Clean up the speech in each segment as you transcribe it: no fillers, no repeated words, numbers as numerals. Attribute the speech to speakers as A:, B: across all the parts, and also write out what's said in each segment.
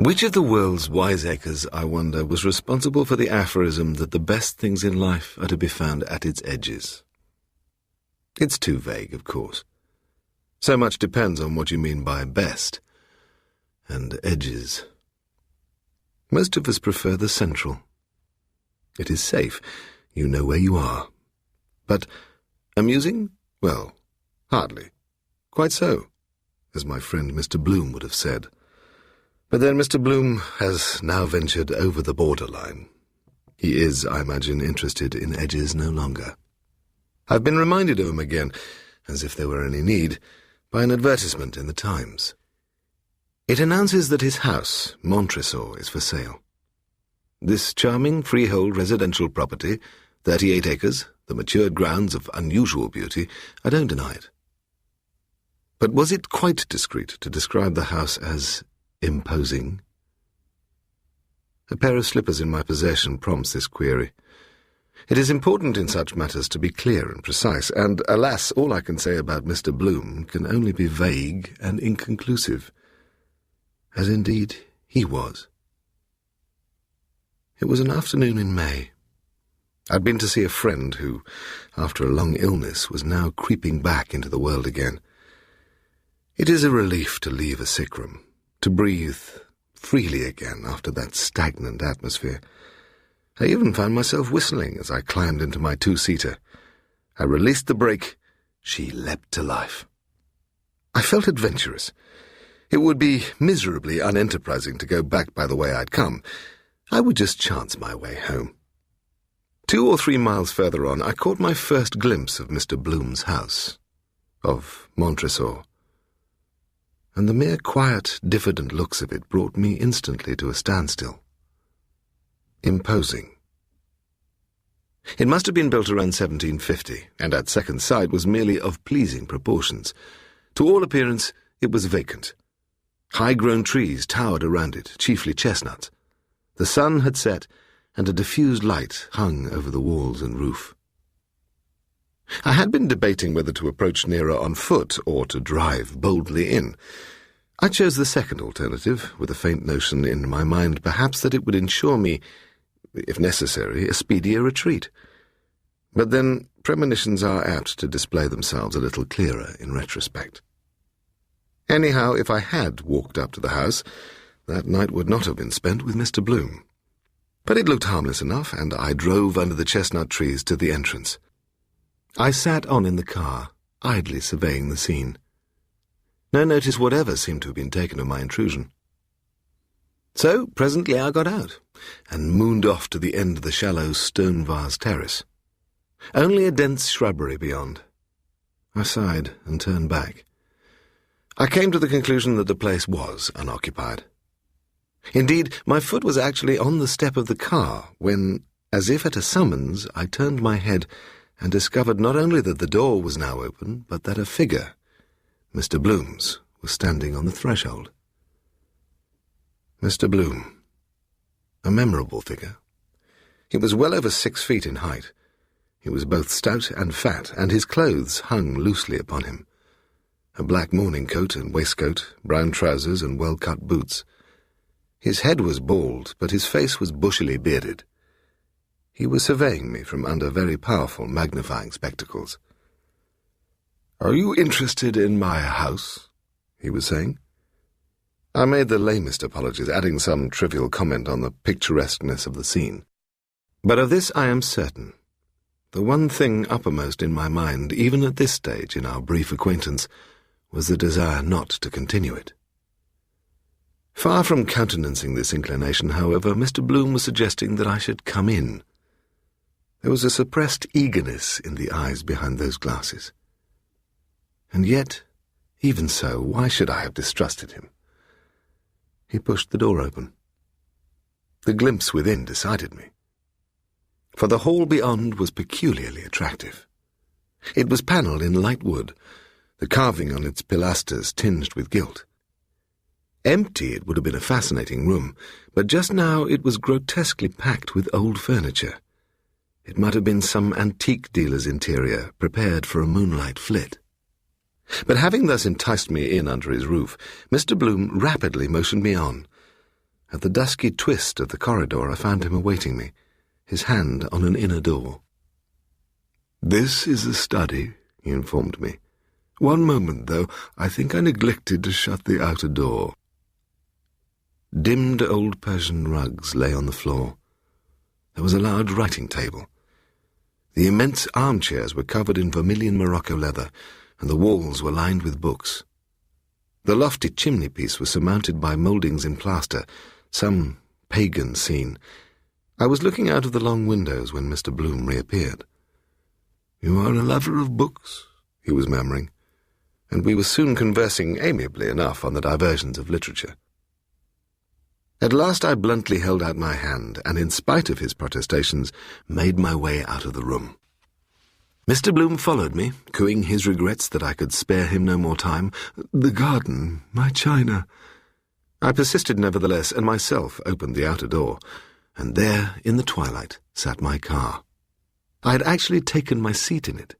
A: Which of the world's wiseacres, I wonder, was responsible for the aphorism that the best things in life are to be found at its edges? It's too vague, of course. So much depends on what you mean by best and edges. Most of us prefer the central. It is safe. You know where you are. But amusing? Well, hardly. Quite so, as my friend Mr. Bloom would have said. But then Mr. Bloom has now ventured over the borderline. He is, I imagine, interested in edges no longer. I've been reminded of him again, as if there were any need, by an advertisement in the Times. It announces that his house, Montresor, is for sale. This charming freehold residential property, 38 acres, the matured grounds of unusual beauty, I don't deny it. But was it quite discreet to describe the house as imposing? A pair of slippers in my possession prompts this query. It is important in such matters to be clear and precise, and, alas, all I can say about Mr. Bloom can only be vague and inconclusive, as indeed he was. It was an afternoon in May. I'd been to see a friend who, after a long illness, was now creeping back into the world again. It is a relief to leave a sick room, to breathe freely again after that stagnant atmosphere. I even found myself whistling as I climbed into my two-seater. I released the brake. She leapt to life. I felt adventurous. It would be miserably unenterprising to go back by the way I'd come. I would just chance my way home. 2 or 3 miles further on, I caught my first glimpse of Mr. Bloom's house, of Montresor, and the mere quiet, diffident looks of it brought me instantly to a standstill. Imposing. It must have been built around 1750, and at second sight was merely of pleasing proportions. To all appearance, it was vacant. High-grown trees towered around it, chiefly chestnuts. The sun had set, and a diffused light hung over the walls and roof. I had been debating whether to approach nearer on foot or to drive boldly in. I chose the second alternative, with a faint notion in my mind perhaps that it would ensure me, if necessary, a speedier retreat. But then premonitions are apt to display themselves a little clearer in retrospect. Anyhow, if I had walked up to the house, that night would not have been spent with Mr. Bloom. But it looked harmless enough, and I drove under the chestnut trees to the entrance. I sat on in the car, idly surveying the scene. No notice whatever seemed to have been taken of my intrusion. So presently I got out, and mooned off to the end of the shallow stone-vase terrace. Only a dense shrubbery beyond. I sighed and turned back. I came to the conclusion that the place was unoccupied. Indeed, my foot was actually on the step of the car when, as if at a summons, I turned my head and discovered not only that the door was now open, but that a figure, Mr. Bloom's, was standing on the threshold. Mr. Bloom. A memorable figure. He was well over 6 feet in height. He was both stout and fat, and his clothes hung loosely upon him. A black morning coat and waistcoat, brown trousers and well-cut boots. His head was bald, but his face was bushily bearded. He was surveying me from under very powerful magnifying spectacles. "Are you interested in my house?" he was saying. I made the lamest apologies, adding some trivial comment on the picturesqueness of the scene. But of this I am certain. The one thing uppermost in my mind, even at this stage in our brief acquaintance, was the desire not to continue it. Far from countenancing this inclination, however, Mr. Bloom was suggesting that I should come in. There was a suppressed eagerness in the eyes behind those glasses. And yet, even so, why should I have distrusted him? He pushed the door open. The glimpse within decided me. For the hall beyond was peculiarly attractive. It was panelled in light wood, the carving on its pilasters tinged with gilt. Empty, it would have been a fascinating room, but just now it was grotesquely packed with old furniture. It might have been some antique dealer's interior, prepared for a moonlight flit. But having thus enticed me in under his roof, Mr. Bloom rapidly motioned me on. At the dusky twist of the corridor, I found him awaiting me, his hand on an inner door. "This is the study," he informed me. "One moment, though. I think I neglected to shut the outer door." Dimmed old Persian rugs lay on the floor. There was a large writing table. The immense armchairs were covered in vermilion Morocco leather, and the walls were lined with books. The lofty chimney-piece was surmounted by mouldings in plaster, some pagan scene. I was looking out of the long windows when Mr. Bloom reappeared. "You are a lover of books," he was murmuring, and we were soon conversing amiably enough on the diversions of literature. At last I bluntly held out my hand, and in spite of his protestations, made my way out of the room. Mr. Bloom followed me, cooing his regrets that I could spare him no more time. "The garden, my china." I persisted nevertheless, and myself opened the outer door, and there, in the twilight, sat my car. I had actually taken my seat in it,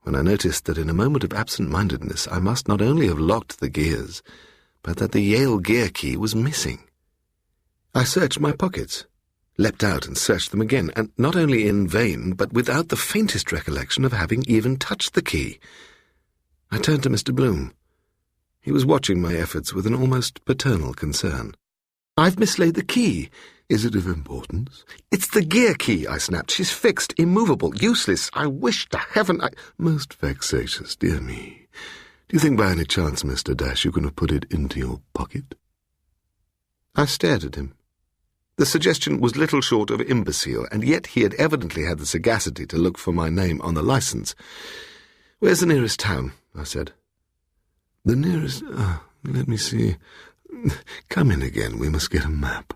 A: when I noticed that in a moment of absent-mindedness I must not only have locked the gears, but that the Yale gear key was missing. I searched my pockets, leapt out and searched them again, and not only in vain, but without the faintest recollection of having even touched the key. I turned to Mr. Bloom. He was watching my efforts with an almost paternal concern. "I've mislaid the key. Is it of importance?" "It's the gear key," I snapped. "She's fixed, immovable, useless. I wish to heaven I—" "Most vexatious, dear me. Do you think by any chance, Mr. Dash, you can have put it into your pocket?" I stared at him. The suggestion was little short of imbecile, and yet he had evidently had the sagacity to look for my name on the licence. "Where's the nearest town?" I said. "The nearest... let me see. Come in again, we must get a map."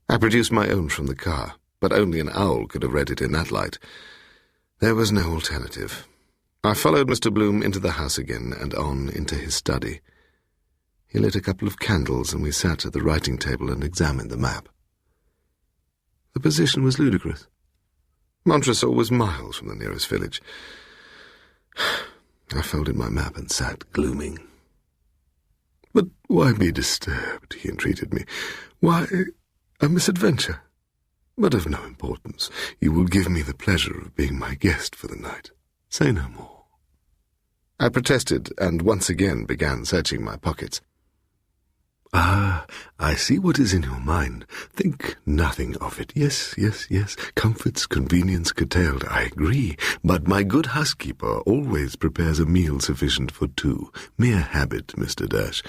A: I produced my own from the car, but only an owl could have read it in that light. There was no alternative. I followed Mr. Bloom into the house again and on into his study. He lit a couple of candles, and we sat at the writing table and examined the map. The position was ludicrous. Montresor was miles from the nearest village. I folded my map and sat glooming. "But why be disturbed?" he entreated me. "Why, a misadventure, but of no importance. You will give me the pleasure of being my guest for the night. Say no more." I protested, and once again began searching my pockets. "Ah, I see what is in your mind. Think nothing of it. Yes. Comforts, convenience curtailed, I agree. But my good housekeeper always prepares a meal sufficient for two. Mere habit, Mr. Dash.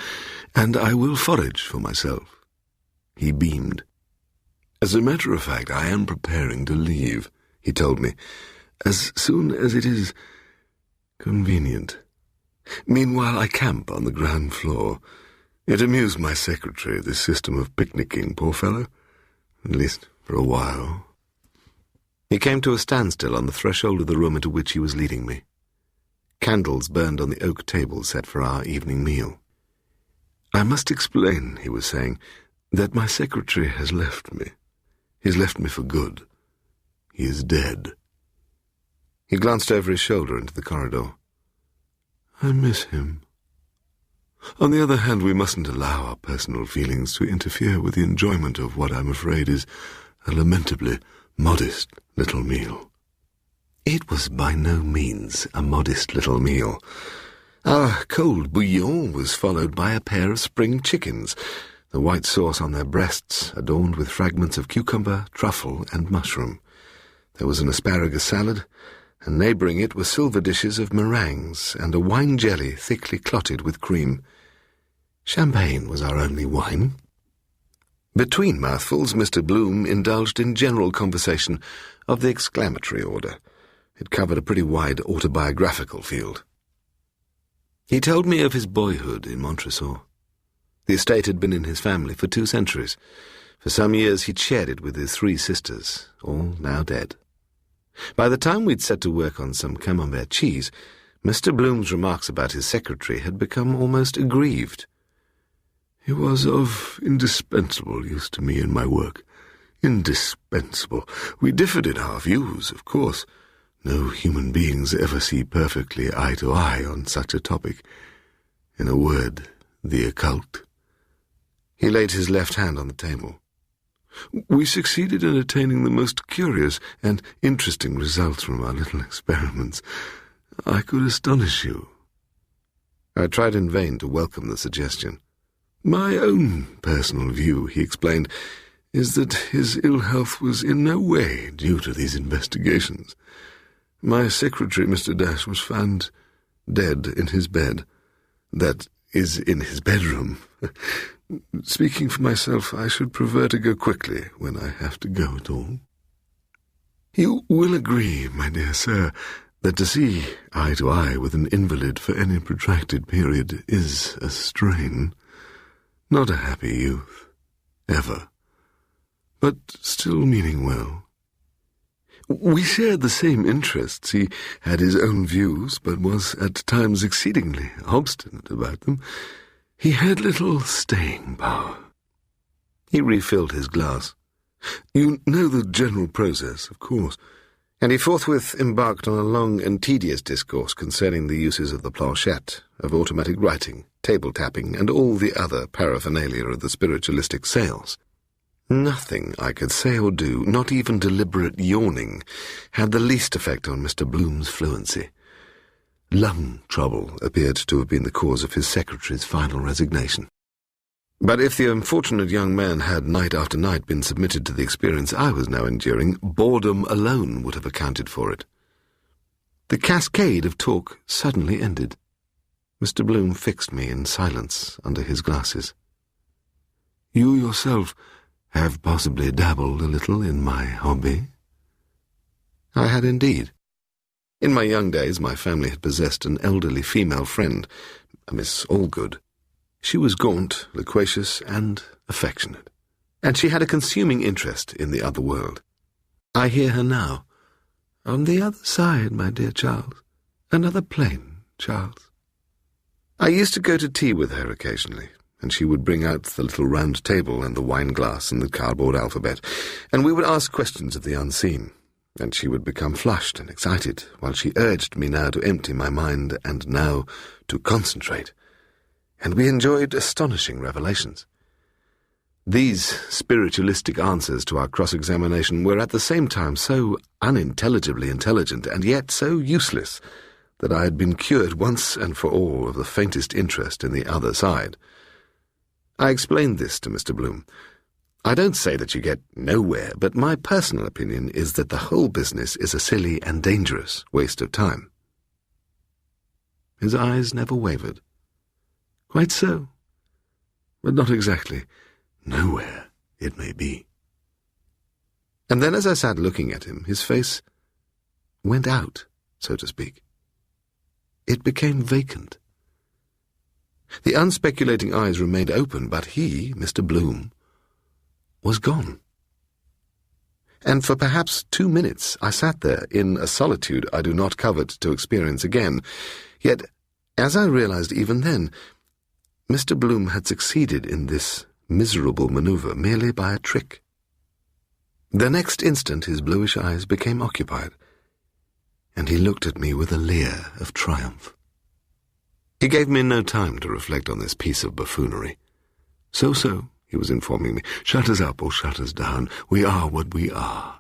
A: And I will forage for myself." He beamed. "As a matter of fact, I am preparing to leave," he told me, "as soon as it is convenient. Meanwhile, I camp on the ground floor. It amused my secretary, this system of picnicking, poor fellow. At least for a while." He came to a standstill on the threshold of the room into which he was leading me. Candles burned on the oak table set for our evening meal. "I must explain," he was saying, "that my secretary has left me. He's left me for good. He is dead." He glanced over his shoulder into the corridor. "I miss him. On the other hand, we mustn't allow our personal feelings to interfere with the enjoyment of what I'm afraid is a lamentably modest little meal." It was by no means a modest little meal. Our cold bouillon was followed by a pair of spring chickens, the white sauce on their breasts adorned with fragments of cucumber, truffle, and mushroom. There was an asparagus salad, and neighbouring it were silver dishes of meringues and a wine jelly thickly clotted with cream. Champagne was our only wine. Between mouthfuls, Mr. Bloom indulged in general conversation of the exclamatory order. It covered a pretty wide autobiographical field. He told me of his boyhood in Montresor. The estate had been in his family for 2 centuries. For some years he'd shared it with his 3 sisters, all now dead. By the time we'd set to work on some camembert cheese, Mr. Bloom's remarks about his secretary had become almost aggrieved. "He was of indispensable use to me in my work. Indispensable. We differed in our views, of course. No human beings ever see perfectly eye to eye on such a topic. In a word, the occult." He laid his left hand on the table. "We succeeded in attaining the most curious and interesting results from our little experiments. I could astonish you." I tried in vain to welcome the suggestion. "My own personal view," he explained, "is that his ill health was in no way due to these investigations. My secretary, Mr. Dash, was found dead in his bed. That is, in his bedroom. Speaking for myself, I should prefer to go quickly when I have to go at all. You will agree, my dear sir, that to see eye to eye with an invalid for any protracted period is a strain. Not a happy youth, ever, but still meaning well. We shared the same interests. He had his own views, but was at times exceedingly obstinate about them. He had little staying power." He refilled his glass. "You know the general process, of course." And he forthwith embarked on a long and tedious discourse concerning the uses of the planchette, of automatic writing, table-tapping, and all the other paraphernalia of the spiritualistic sales. Nothing I could say or do, not even deliberate yawning, had the least effect on Mr. Bloom's fluency. Lung trouble appeared to have been the cause of his secretary's final resignation. But if the unfortunate young man had night after night been submitted to the experience I was now enduring, boredom alone would have accounted for it. The cascade of talk suddenly ended. Mr. Bloom fixed me in silence under his glasses. "You yourself have possibly dabbled a little in my hobby?" I had indeed. In my young days, my family had possessed an elderly female friend, a Miss Allgood. She was gaunt, loquacious, and affectionate, and she had a consuming interest in the other world. I hear her now. On the other side, my dear Charles. Another plane, Charles. I used to go to tea with her occasionally, and she would bring out the little round table and the wine-glass and the cardboard alphabet, and we would ask questions of the unseen, and she would become flushed and excited, while she urged me now to empty my mind and now to concentrate, and we enjoyed astonishing revelations. These spiritualistic answers to our cross-examination were at the same time so unintelligibly intelligent and yet so useless that I had been cured once and for all of the faintest interest in the other side. I explained this to Mr. Bloom. I don't say that you get nowhere, but my personal opinion is that the whole business is a silly and dangerous waste of time. His eyes never wavered. Quite so, but not exactly. Nowhere, it may be. And then as I sat looking at him, his face went out, so to speak. It became vacant. The unspeculating eyes remained open, but he, Mr. Bloom, was gone. And for perhaps 2 minutes I sat there in a solitude I do not covet to experience again. Yet, as I realized even then, Mr. Bloom had succeeded in this miserable maneuver merely by a trick. The next instant his bluish eyes became occupied, and he looked at me with a leer of triumph. He gave me no time to reflect on this piece of buffoonery. So, he was informing me, shut us up or shut us down. We are what we are.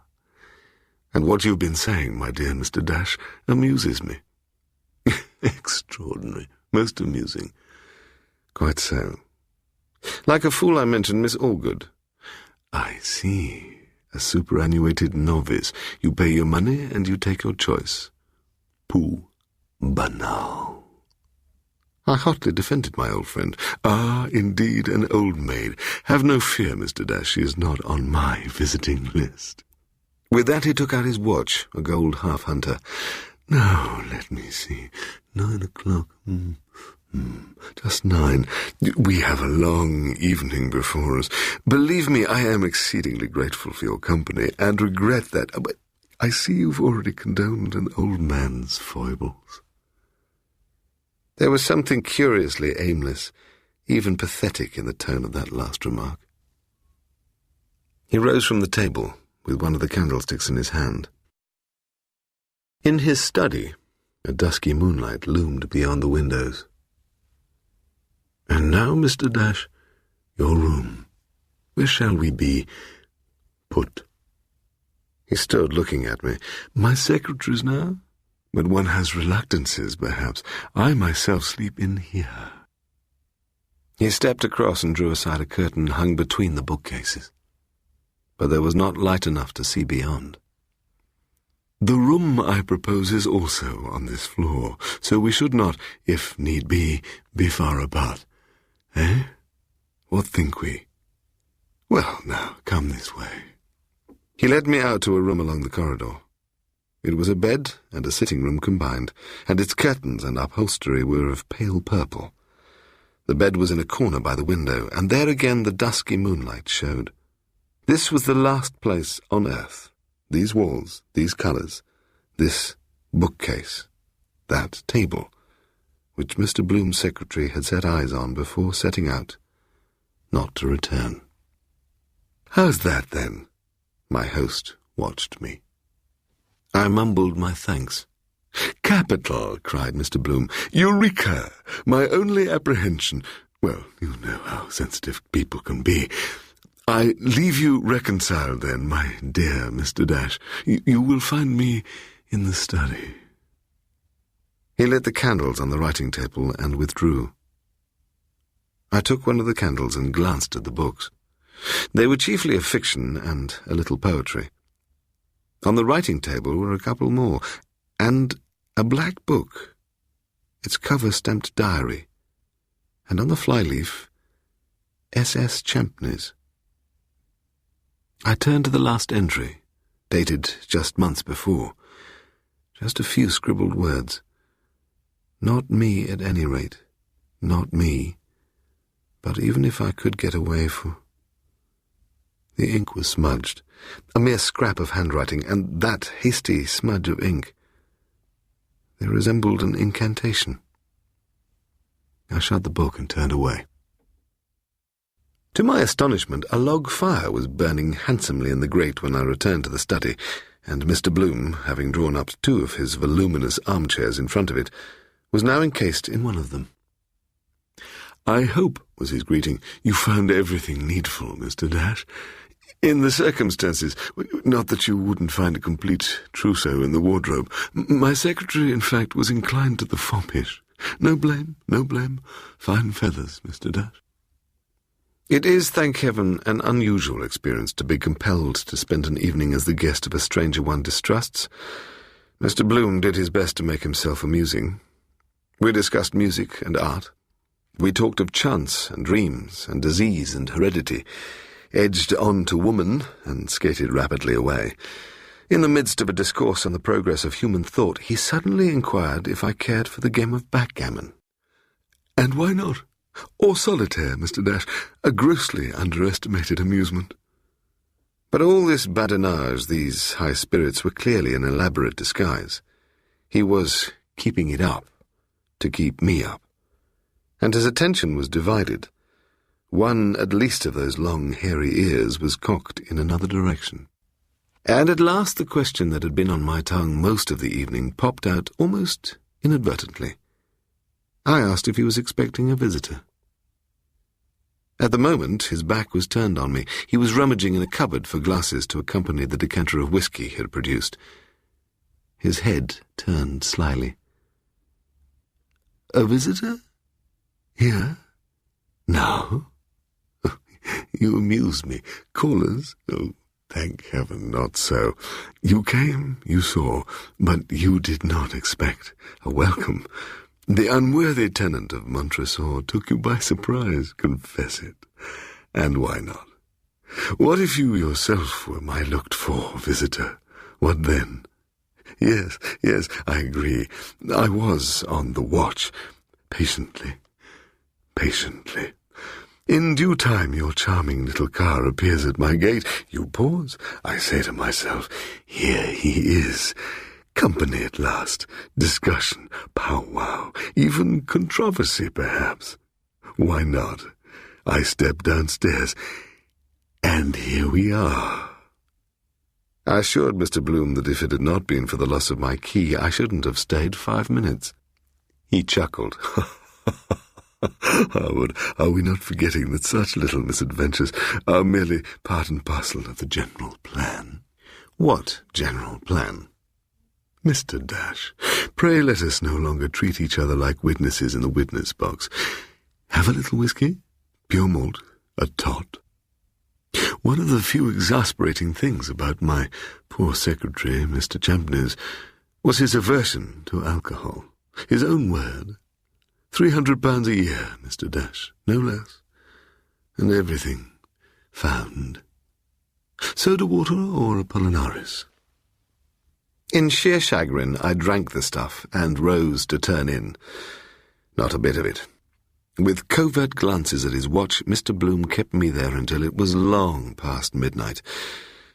A: And what you've been saying, my dear Mr. Dash, amuses me. Extraordinary, most amusing. Quite so. Like a fool I mentioned Miss Allgood. I see. A superannuated novice. You pay your money and you take your choice. Pooh, banal. I hotly defended my old friend. Ah, indeed, an old maid. Have no fear, Mr. Dash, she is not on my visiting list. With that he took out his watch, a gold half-hunter. Now, let me see. 9 o'clock. Just 9. We have a long evening before us. Believe me, I am exceedingly grateful for your company, and regret that, but I see you've already condoned an old man's foibles. There was something curiously aimless, even pathetic in the tone of that last remark. He rose from the table, with one of the candlesticks in his hand. In his study, a dusky moonlight loomed beyond the windows. And now, Mr. Dash, Your room. Where shall we be put? He stood looking at me. My secretary's now? But one has reluctances, perhaps. I myself sleep in here. He stepped across and drew aside a curtain hung between the bookcases. But there was not light enough to see beyond. The room, I propose, is also on this floor, so we should not, if need be far apart. Eh? What think we? Well, now, come this way. He led me out to a room along the corridor. It was a bed and a sitting room combined, and its curtains and upholstery were of pale purple. The bed was in a corner by the window, and there again the dusky moonlight showed. This was the last place on earth. These walls, these colours, this bookcase, that table, which Mr. Bloom's secretary had set eyes on before setting out, not to return. How's that, then? My host watched me. I mumbled my thanks. Capital, cried Mr. Bloom. Eureka! My only apprehension. Well, you know how sensitive people can be. I leave you reconciled, then, my dear Mr. Dash. You will find me in the study. He lit the candles on the writing table and withdrew. I took one of the candles and glanced at the books. They were chiefly of fiction and a little poetry. On the writing table were a couple more, and a black book, its cover stamped diary, and on the flyleaf, S.S. Champneys. I turned to the last entry, dated just months before. Just a few scribbled words. Not me, at any rate. Not me. But even if I could get away for... The ink was smudged, a mere scrap of handwriting, and that hasty smudge of ink. They resembled an incantation. I shut the book and turned away. To my astonishment, a log fire was burning handsomely in the grate when I returned to the study, and Mr. Bloom, having drawn up two of his voluminous armchairs in front of it, was now encased in one of them. "I hope," was his greeting, "you found everything needful, Mr. Dash. In the circumstances, not that you wouldn't find a complete trousseau in the wardrobe. My secretary, in fact, was inclined to the foppish. No blame, no blame. Fine feathers, Mr. Dash." It is, thank heaven, an unusual experience to be compelled to spend an evening as the guest of a stranger one distrusts. Mr. Bloom did his best to make himself amusing. We discussed music and art. We talked of chance and dreams and disease and heredity, edged on to woman and skated rapidly away. In the midst of a discourse on the progress of human thought, he suddenly inquired if I cared for the game of backgammon. "And why not? Or solitaire, Mr. Dash, a grossly underestimated amusement." But all this badinage, these high spirits, were clearly an elaborate disguise. He was keeping it up, to keep me up. And his attention was divided. One, at least, of those long, hairy ears was cocked in another direction. And at last the question that had been on my tongue most of the evening popped out almost inadvertently. I asked if he was expecting a visitor. At the moment, his back was turned on me. He was rummaging in a cupboard for glasses to accompany the decanter of whisky he had produced. His head turned slyly. "A visitor? Here? No? You amuse me. Callers? Oh, thank heaven, not so. You came, you saw, but you did not expect a welcome. The unworthy tenant of Montresor took you by surprise, confess it. And why not? What if you yourself were my looked-for visitor? What then? Yes, I agree. I was on the watch. Patiently. In due time your charming little car appears at my gate. You pause. I say to myself, here he is. Company at last. Discussion, powwow, even controversy, perhaps. Why not? I step downstairs, and here we are. I assured Mr. Bloom that if it had not been for the loss of my key, I shouldn't have stayed 5 minutes. He chuckled. Howard, are we not forgetting that such little misadventures are merely part and parcel of the general plan? What general plan? Mr. Dash, pray let us no longer treat each other like witnesses in the witness box. Have a little whiskey? Pure malt? A tot? One of the few exasperating things about my poor secretary, Mr. Champneys, was his aversion to alcohol. His own word. £300 a year, Mr. Dash, no less. And everything found. Soda water or Apollinaris? In sheer chagrin, I drank the stuff and rose to turn in. Not a bit of it. With covert glances at his watch, Mr. Bloom kept me there until it was long past midnight,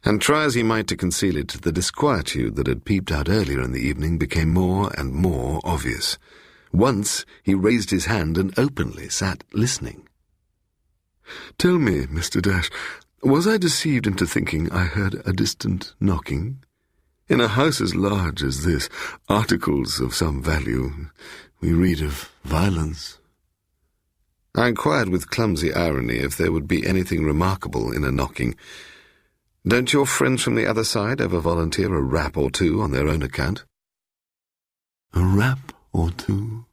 A: and try as he might to conceal it, the disquietude that had peeped out earlier in the evening became more and more obvious. Once he raised his hand and openly sat listening. "Tell me, Mr. Dash, was I deceived into thinking I heard a distant knocking? In a house as large as this, articles of some value, we read of violence." I inquired with clumsy irony if there would be anything remarkable in a knocking. Don't your friends from the other side ever volunteer a rap or two on their own account? A rap or two?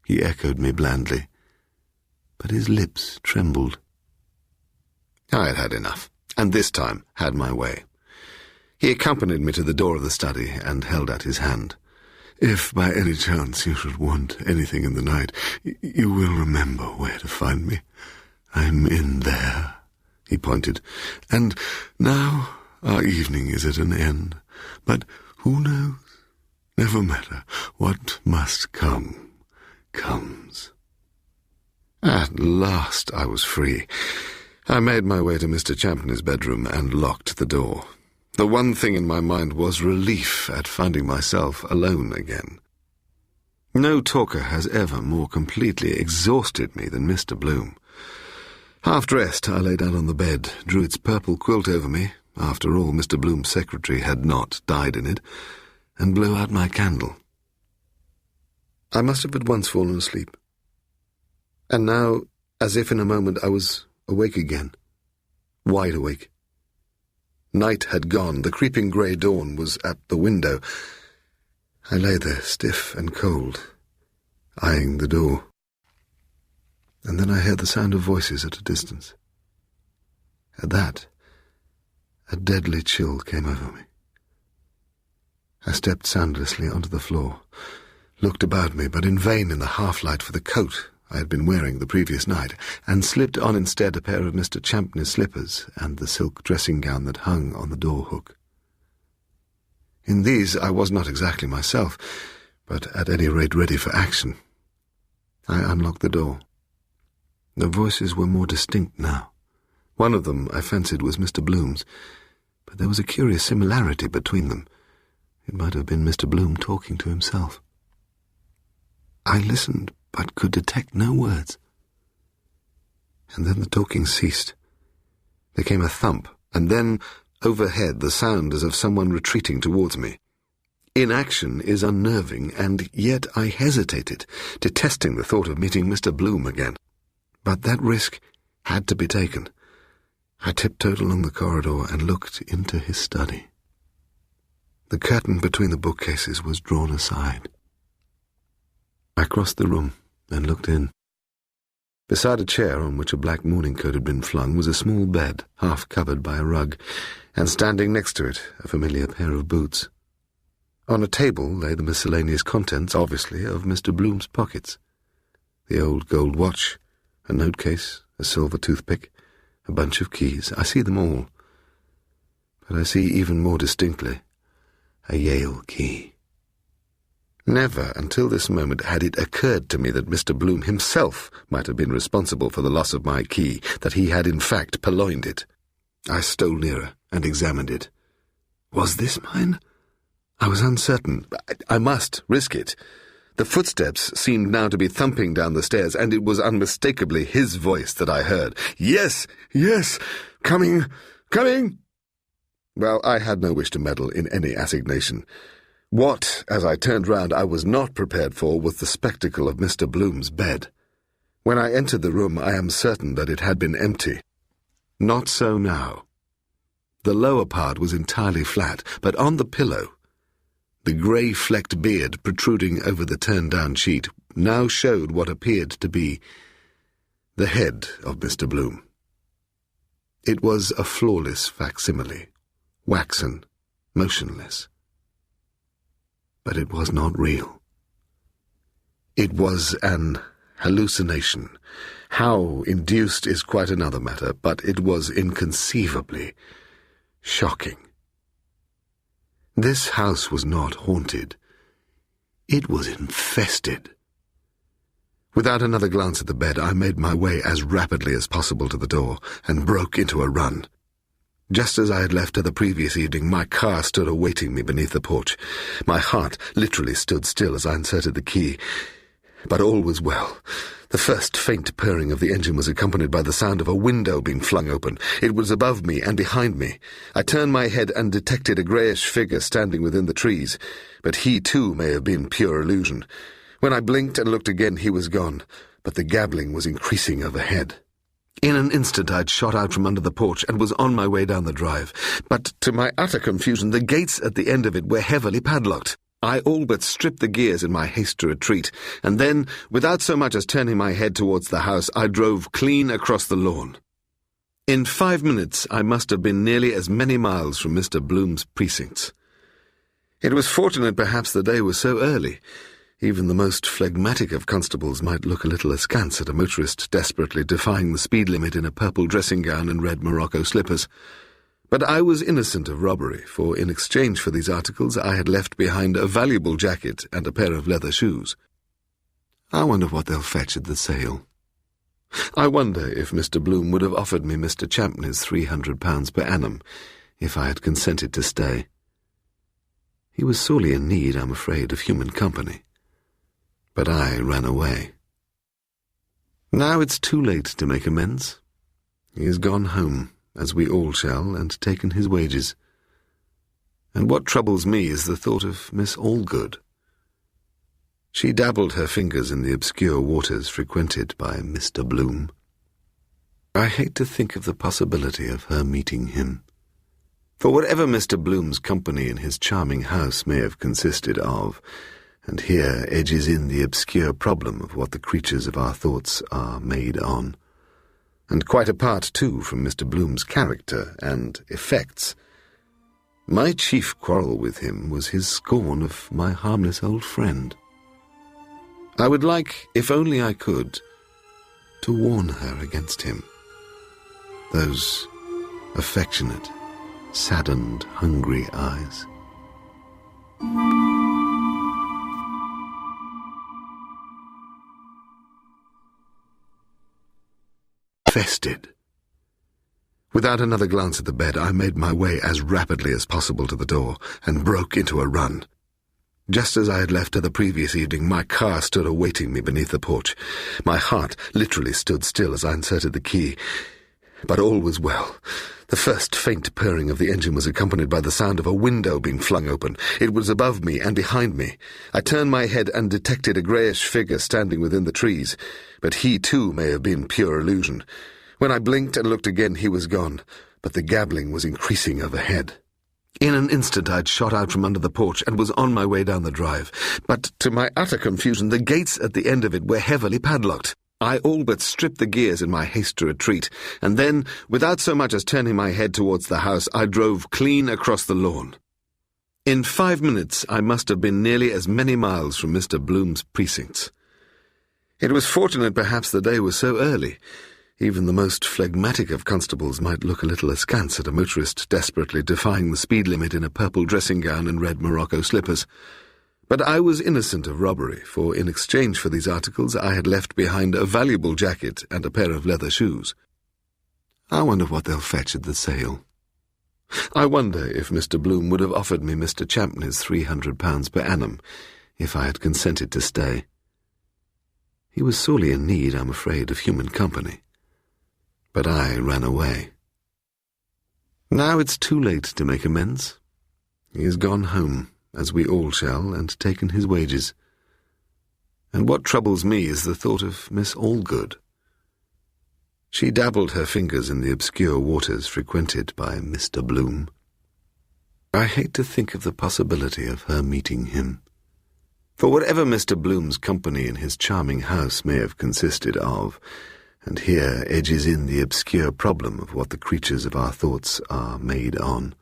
A: He echoed me blandly, but his lips trembled. I had had enough, and this time had my way. He accompanied me to the door of the study and held out his hand. "If by any chance you should want anything in the night, you will remember where to find me. I'm in there," he pointed. "And now our evening is at an end. But who knows? Never matter. What must come, comes." At last I was free. I made my way to Mr. Champney's bedroom and locked the door. The one thing in my mind was relief at finding myself alone again. No talker has ever more completely exhausted me than Mr. Bloom. Half-dressed, I lay down on the bed, drew its purple quilt over me, after all Mr. Bloom's secretary had not died in it, and blew out my candle. I must have at once fallen asleep. And now, as if in a moment, I was awake again, wide awake. Night had gone, the creeping grey dawn was at the window. I lay there, stiff and cold, eyeing the door. And then I heard the sound of voices at a distance. At that, a deadly chill came over me. I stepped soundlessly onto the floor, looked about me, but in vain in the half-light for the coat I had been wearing the previous night, and slipped on instead a pair of Mr. Champney's slippers and the silk dressing-gown that hung on the door-hook. In these I was not exactly myself, but at any rate ready for action. I unlocked the door. The voices were more distinct now. One of them, I fancied, was Mr. Bloom's, but there was a curious similarity between them. It might have been Mr. Bloom talking to himself. I listened, but could detect no words. And then the talking ceased. There came a thump, and then, overhead, the sound as of someone retreating towards me. Inaction is unnerving, and yet I hesitated, detesting the thought of meeting Mr. Bloom again. But that risk had to be taken. I tiptoed along the corridor and looked into his study. The curtain between the bookcases was drawn aside. I crossed the room and looked in. Beside a chair on which a black morning coat had been flung was a small bed, half covered by a rug, and standing next to it a familiar pair of boots. On a table lay the miscellaneous contents, obviously, of Mr. Bloom's pockets. The old gold watch, a note-case, a silver toothpick, a bunch of keys. I see them all. But I see even more distinctly a Yale key. Never until this moment had it occurred to me that Mr. Bloom himself might have been responsible for the loss of my key, that he had in fact purloined it. I stole nearer and examined it. Was this mine? I was uncertain. I must risk it. The footsteps seemed now to be thumping down the stairs, and it was unmistakably his voice that I heard. "Yes, yes, coming, coming!" Well, I had no wish to meddle in any assignation. What, as I turned round, I was not prepared for was the spectacle of Mr. Bloom's bed. When I entered the room, I am certain that it had been empty. Not so now. The lower part was entirely flat, but on the pillow, the grey-flecked beard protruding over the turned-down sheet now showed what appeared to be the head of Mr. Bloom. It was a flawless facsimile, waxen, motionless. But it was not real. It was an hallucination. How induced is quite another matter, but it was inconceivably shocking. This house was not haunted. It was infested. Without another glance at the bed, I made my way as rapidly as possible to the door and broke into a run. Just as I had left her the previous evening, my car stood awaiting me beneath the porch. My heart literally stood still as I inserted the key. But all was well. The first faint purring of the engine was accompanied by the sound of a window being flung open. It was above me and behind me. I turned my head and detected a greyish figure standing within the trees, but he too may have been pure illusion. When I blinked and looked again, he was gone, but the gabbling was increasing overhead. In an instant I'd shot out from under the porch and was on my way down the drive, but to my utter confusion the gates at the end of it were heavily padlocked. I all but stripped the gears in my haste to retreat, and then, without so much as turning my head towards the house, I drove clean across the lawn. In 5 minutes I must have been nearly as many miles from Mr. Bloom's precincts. It was fortunate perhaps the day was so early. Even the most phlegmatic of constables might look a little askance at a motorist desperately defying the speed limit in a purple dressing gown and red Morocco slippers. But I was innocent of robbery, for in exchange for these articles I had left behind a valuable jacket and a pair of leather shoes. I wonder what they'll fetch at the sale. I wonder if Mr. Bloom would have offered me Mr. Champney's £300 per annum if I had consented to stay. He was sorely in need, I'm afraid, of human company. But I ran away. Now it's too late to make amends. He has gone home, as we all shall, and taken his wages. And what troubles me is the thought of Miss Allgood. She dabbled her fingers in the obscure waters frequented by Mr. Bloom. I hate to think of the possibility of her meeting him. For whatever Mr. Bloom's company in his charming house may have consisted of, and here edges in the obscure problem of what the creatures of our thoughts are made on, and quite apart, too, from Mr. Bloom's character and effects, my chief quarrel with him was his scorn of my harmless old friend. I would like, if only I could, to warn her against him. Those affectionate, saddened, hungry eyes. Infested. Without another glance at the bed, I made my way as rapidly as possible to the door and broke into a run. Just as I had left her the previous evening, my car stood awaiting me beneath the porch. My heart literally stood still as I inserted the key. But all was well. The first faint purring of the engine was accompanied by the sound of a window being flung open. It was above me and behind me. I turned my head and detected a greyish figure standing within the trees, but he too may have been pure illusion. When I blinked and looked again, he was gone, but the gabbling was increasing overhead. In an instant I'd shot out from under the porch and was on my way down the drive, but to my utter confusion the gates at the end of it were heavily padlocked. I all but stripped the gears in my haste to retreat, and then, without so much as turning my head towards the house, I drove clean across the lawn. In 5 minutes I must have been nearly as many miles from Mr. Bloom's precincts. It was fortunate perhaps the day was so early. Even the most phlegmatic of constables might look a little askance at a motorist desperately defying the speed limit in a purple dressing gown and red Morocco slippers. But I was innocent of robbery, for in exchange for these articles I had left behind a valuable jacket and a pair of leather shoes. I wonder what they'll fetch at the sale. I wonder if Mr. Bloom would have offered me Mr. Champney's £300 per annum if I had consented to stay. He was sorely in need, I'm afraid, of human company. But I ran away. Now it's too late to make amends. He has gone home, as we all shall, and taken his wages. And what troubles me is the thought of Miss Allgood. She dabbled her fingers in the obscure waters frequented by Mr. Bloom. I hate to think of the possibility of her meeting him. For whatever Mr. Bloom's company in his charming house may have consisted of, and here edges in the obscure problem of what the creatures of our thoughts are made on,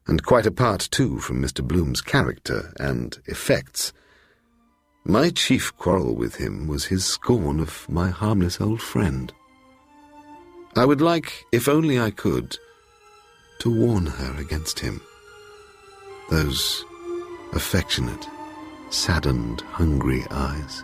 A: and quite apart, too, from Mr. Bloom's character and effects, my chief quarrel with him was his scorn of my harmless old friend. I would like, if only I could, to warn her against him. Those affectionate, saddened, hungry eyes.